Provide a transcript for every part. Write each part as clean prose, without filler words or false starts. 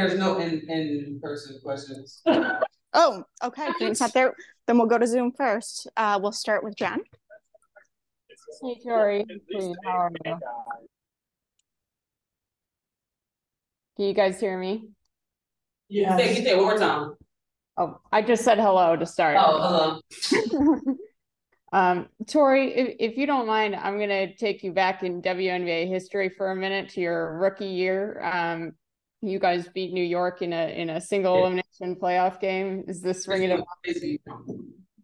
There's no in-person questions. Oh, okay. Jane's not there. Then we'll go to Zoom first. We'll start with Jen. Hey, Tori. How are you? Can you guys hear me? Yeah. You say one more time. Oh, I just said hello to start. Oh, hello. Tori, if you don't mind, I'm going to take you back in WNBA history for a minute to your rookie year. You guys beat New York in a single elimination playoff game. Is this ringing a bell?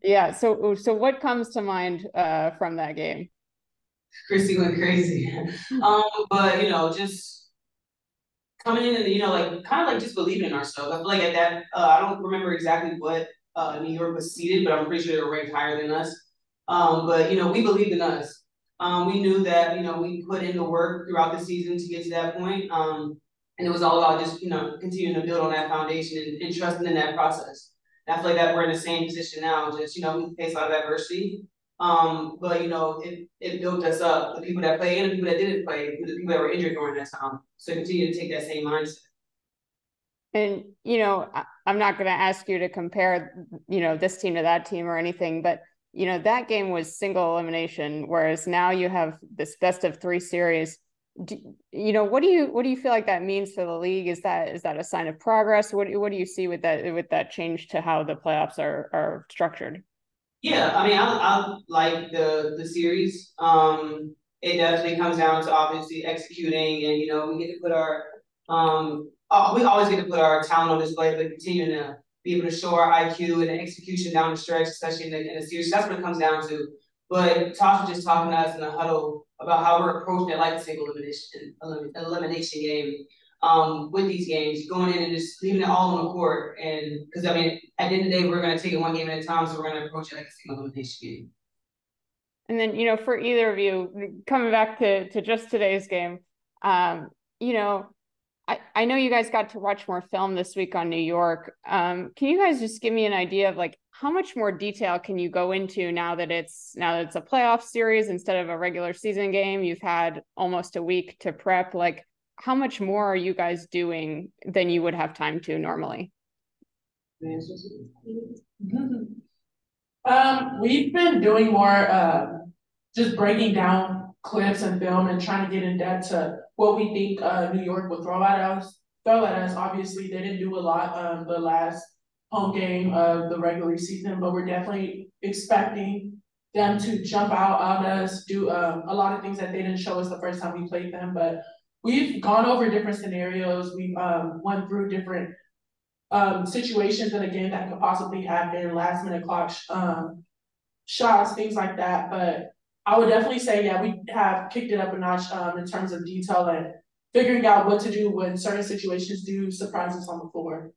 Yeah. So what comes to mind from that game? Chrissy went crazy. But just coming in and like kind of like just believing in ourselves. I feel like at that I don't remember exactly what New York was seeded, but I'm pretty sure they were ranked higher than us. But we believed in us. We knew that we put in the work throughout the season to get to that point. And it was all about just continuing to build on that foundation and trusting in that process. And I feel like that we're in the same position now. Just we face a lot of adversity. But it built us up. The people that played and the people that didn't play, the people that were injured during that time. So continue to take that same mindset. And I'm not going to ask you to compare this team to that team or anything, but that game was single elimination, whereas now you have this best of 3 series. What do you feel like that means for the league? Is that a sign of progress? What do you see with that change to how the playoffs are structured? Yeah, I mean, I like the series. It definitely comes down to obviously executing, and we get to put our we always get to put our talent on display, but continuing to be able to show our IQ and execution down the stretch, especially in the series. That's what it comes down to. But Tosh was just talking to us in the huddle about how we're approaching it like a single elimination game. With these games, going in and just leaving it all on the court. And because at the end of the day, we're going to take it one game at a time, so we're going to approach it like a single elimination game. And then, for either of you, coming back to just today's game, I know you guys got to watch more film this week on New York. Can you guys just give me an idea of how much more detail can you go into now that it's a playoff series instead of a regular season game? You've had almost a week to prep. How much more are you guys doing than you would have time to normally? We've been doing more just breaking down clips and film and trying to get in depth to what we think New York will throw at us. Obviously, they didn't do a lot the last home game of the regular season, but we're definitely expecting them to jump out on us, do a lot of things that they didn't show us the first time we played them. But we've gone over different scenarios. We've went through different situations in a game that could possibly happen, last minute clock shots, things like that. But I would definitely say, yeah, we have kicked it up a notch in terms of detail and figuring out what to do when certain situations do surprise us on the floor.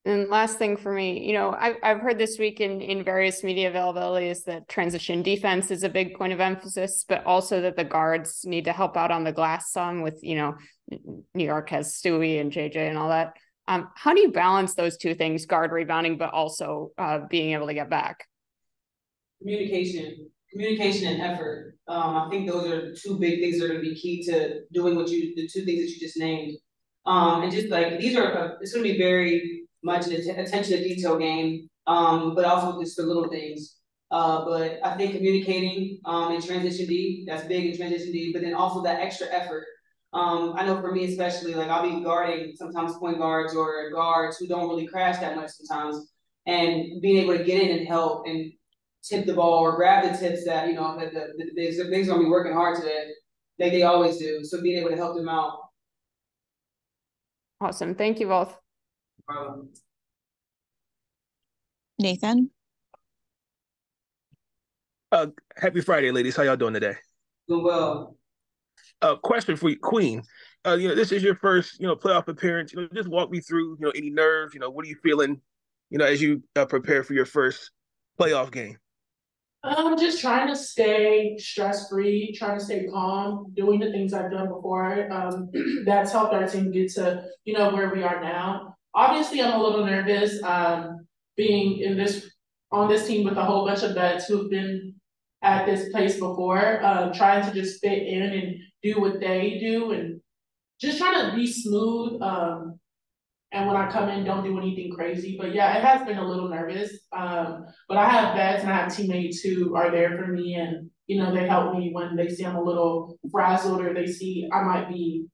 And last thing for me, I've heard this week in various media availabilities that transition defense is a big point of emphasis, but also that the guards need to help out on the glass some with, New York has Stewie and JJ and all that. How do you balance those two things, guard rebounding, but also being able to get back? Communication and effort. I think those are 2 big things that are going to be key to doing the 2 things that you just named. And just these are, it's going to be very much an attention to detail game, but also just the little things. But I think communicating in transition D, that's big in transition D, but then also that extra effort. I know for me especially, I'll be guarding sometimes point guards or guards who don't really crash that much sometimes, and being able to get in and help and tip the ball or grab the tips that the bigs are going to be working hard today, like they always do. So being able to help them out. Awesome, thank you both. Nathan. Happy Friday, ladies. How y'all doing today? Doing well. Question for you, Queen. This is your first, playoff appearance. Just walk me through, any nerves. What are you feeling, as you prepare for your first playoff game? I'm just trying to stay stress-free, trying to stay calm, doing the things I've done before. That's helped our team get to, where we are now. Obviously, I'm a little nervous being on this team with a whole bunch of vets who've been at this place before, trying to just fit in and do what they do and just trying to be smooth and when I come in, don't do anything crazy. But yeah, it has been a little nervous. But I have vets and I have teammates who are there for me, and they help me when they see I'm a little frazzled or they see I might be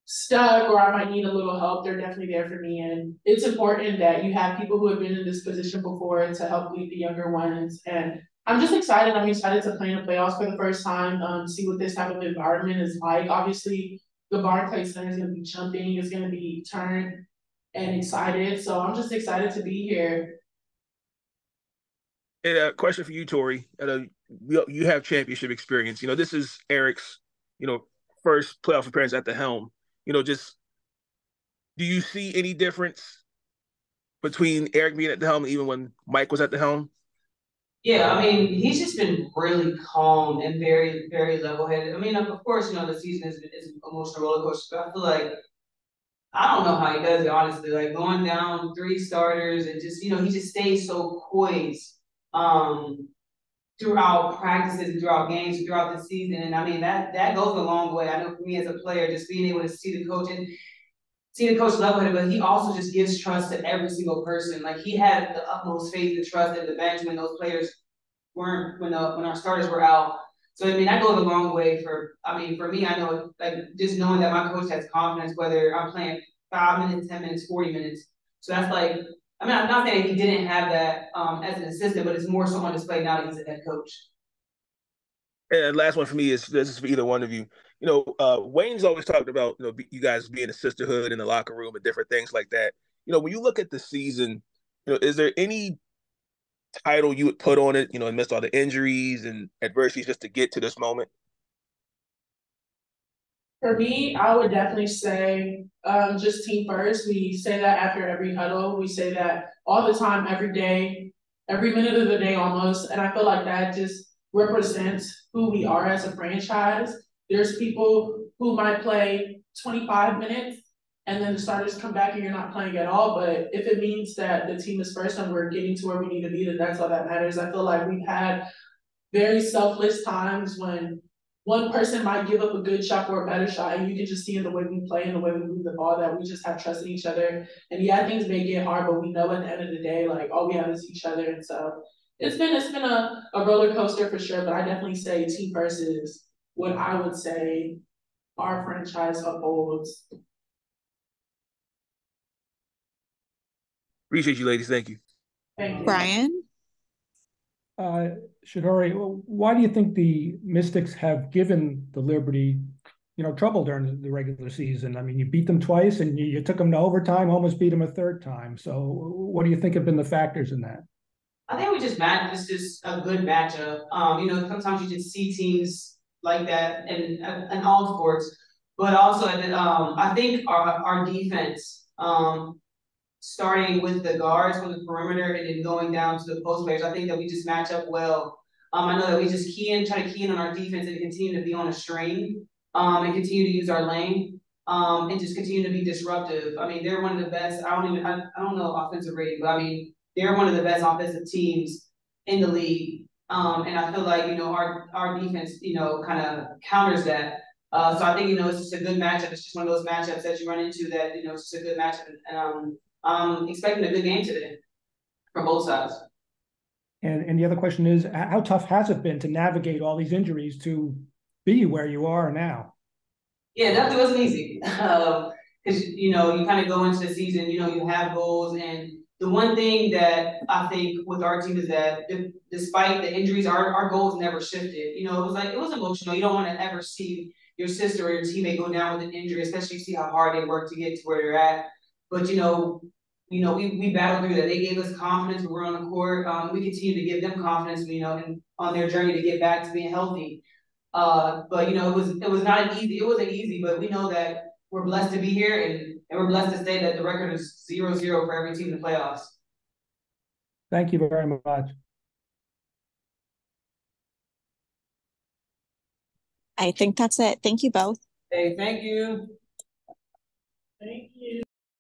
stuck or I might need a little help. They're definitely there for me, and it's important that you have people who have been in this position before to help lead the younger ones. And I'm just excited. I'm excited to play in the playoffs for the first time. See what this type of environment is like. Obviously, the Barclays Center is going to be jumping. It's going to be turned and excited. So I'm just excited to be here. And a question for you, Tori. You have championship experience. This is Eric's, first playoff appearance at the helm. Just do you see any difference between Eric being at the helm, even when Mike was at the helm? Yeah, I mean, he's just been really calm and very, very level-headed. I mean, of course, the season is an emotional roller coaster, but I feel like I don't know how he does it, honestly. Like going down 3 starters and just, he just stays so poised throughout practices and throughout games, throughout the season. And I mean, that goes a long way. I know for me as a player, just being able to see the coach level headed, but he also just gives trust to every single person. Like he had the utmost faith and trust in the bench when those players weren't, when our starters were out. So I mean, that goes a long way for me, I know like just knowing that my coach has confidence, whether I'm playing 5 minutes, 10 minutes, 40 minutes. So that's like, I mean, I'm not saying he didn't have that as an assistant, but it's more so on display now that he's a head coach. And last one for me is this is for either one of you. Wayne's always talked about you guys being a sisterhood in the locker room and different things like that. When you look at the season, is there any title you would put on it? Amidst all the injuries and adversities, just to get to this moment. For me, I would definitely say just team first. We say that after every huddle. We say that all the time, every day, every minute of the day almost. And I feel like that just represents who we are as a franchise. There's people who might play 25 minutes and then the starters come back and you're not playing at all. But if it means that the team is first and we're getting to where we need to be, then that's all that matters. I feel like we've had very selfless times when one person might give up a good shot or a better shot, and you can just see in the way we play and the way we move the ball that we just have trust in each other. And yeah, things may get hard, but we know at the end of the day, like all we have is each other. And so it's been a roller coaster for sure, but I definitely say team first is what I would say our franchise upholds. Appreciate you, ladies. Thank you. Thank you. Brian? Shatori, why do you think the Mystics have given the Liberty, trouble during the regular season? I mean, you beat them twice and you took them to overtime, almost beat them a third time. So what do you think have been the factors in that? I think it's just a good matchup. Sometimes you just see teams like that in all sports, but also I think our defense, starting with the guards from the perimeter and then going down to the post players, I think that we just match up well. I know that we just try to key in on our defense and continue to be on a string, and continue to use our lane, and just continue to be disruptive. I mean, they're one of the best. I don't know offensive rating, but I mean, they're one of the best offensive teams in the league. And I feel like, our defense, kind of counters that. So I think, it's just a good matchup. It's just one of those matchups that you run into that, it's just a good matchup. And I'm expecting a good game today from both sides. And the other question is, how tough has it been to navigate all these injuries to be where you are now? Yeah, it definitely wasn't easy. Because, you kind of go into the season, you have goals. And the one thing that I think with our team is that despite the injuries, our goals never shifted. It was emotional. You don't want to ever see your sister or your teammate go down with an injury, especially see how hard they work to get to where they're at. But, we battled through that. They gave us confidence when we're on the court. We continue to give them confidence, and on their journey to get back to being healthy. But it was not easy. It wasn't easy, but we know that we're blessed to be here, and we're blessed to say that the record is 0-0 for every team in the playoffs. Thank you very much. I think that's it. Thank you both. Hey, thank you. Thank you.